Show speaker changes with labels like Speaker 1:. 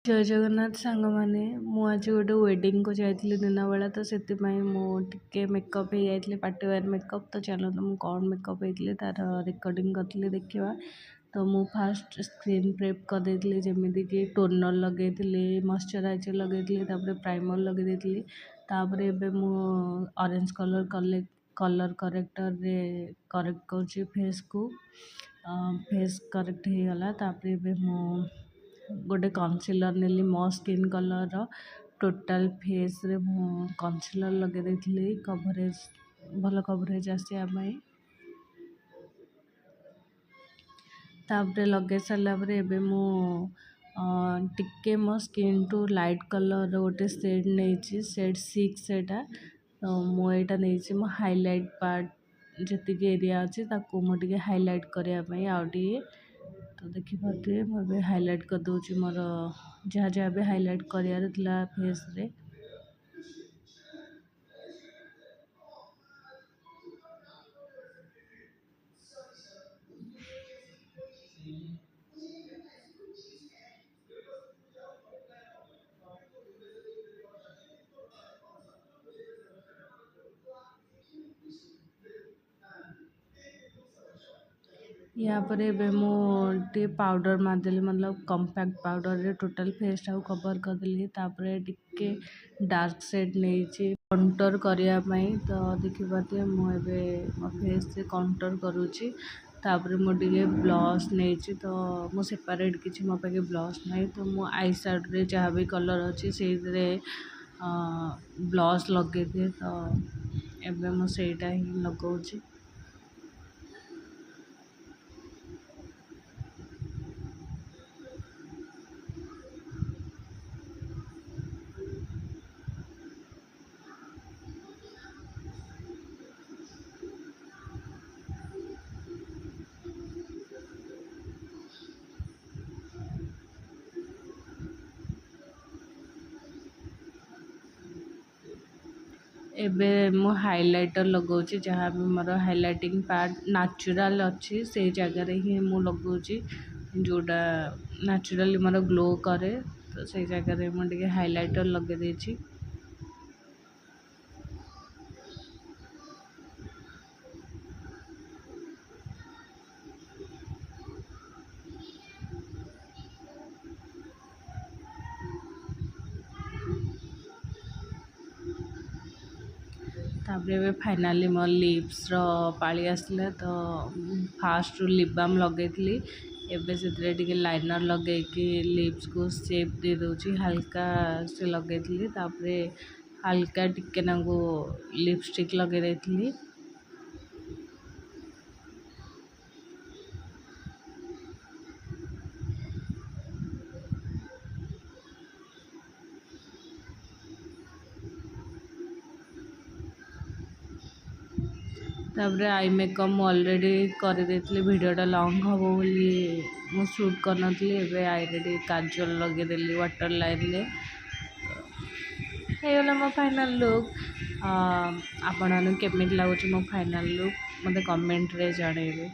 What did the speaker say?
Speaker 1: जय जगन्नाथ सांग मैंने मुझे गोटे वेडिंग को जाइए दिन बेला तो से मुझे मेकअप हो जाइए पार्टी वेयर मेकअप तो चलो तो मुझे कौन मेकअप होती तार रिकॉर्डिंग करी देखा तो मुझे फास्ट स्क्रीन प्रेप कर देती जमीक कि टोनर लगे मॉइस्चराइजर लगे प्राइमर लगे तापर एबे मु ऑरेंज कलर करेक्टर रे करेक्ट कर फेस को फेस करेक्ट हो गला तापर मु गोटे कनसिलर नेली मो स्किन कलर टोटाल फेस रे कनसिलर लगे देती कवरेज भल कवरेज आसापी तापर लगे सारा एबे मु टिके मो स्किन टू लाइट कलर गोटे सेड नहीं सेड 6 सेटा तो मुझा नहीं मो हाइलाइट पार्ट जी एरिया अच्छी मुझे हाइलाइट करने आउटे तो देखिपे मुझे हाइलाइट करदे मोर जहाँ जहाँ भी हाइलाइट करार फेस रे या पर एबे मुझे पाउडर मारदेली मतलब कंपैक्ट पाउडर रे टोटल फेस टाक कवर करदेली तापर टिके डार्क सेड नहीं कंटूर करने तो देखिए मुझे मो फेस से कंटूर करुँची तापर मुझे ब्लश नहीं तो मु सेपरेट किसी मो पाखे ब्लश नहीं तो मु आई शेडो रे जहाँ भी कलर अच्छी से ब्लश लगे दिए तो एबे मु सेटा ही लगाऊँची एबे मु हाइलाइटर लगाऊँची जहाँ भी मोर हाइलाइटिंग पार्ट नेचुरल अच्छी से जगह ही मु लगाऊँची जोड़ा नेचुरली मोर ग्लो करे तो से जगह मुझे हाइलाइटर लगे देछि तापर एबे फाइनाली मो लिप्स रो पाली आसला तो फास्ट लिप बाम लगेली एबे से टिके लाइनर लगे कि लिप्स को शेप दे दोची हल्का से लगेली तापर हल्का टिके नागु लिपस्टिक लगे देती तापर आई मेकअप ऑलरेडी कर देती वीडियोटा लॉन्ग हम बोली मु शूट करनी एबे आई रे काजल लगेदेली वाटर लाइन रे होगला मो फाइनल लुक आपण केमिति लगुच मो फाइनल लुक मते कमेंट रे जणेबे।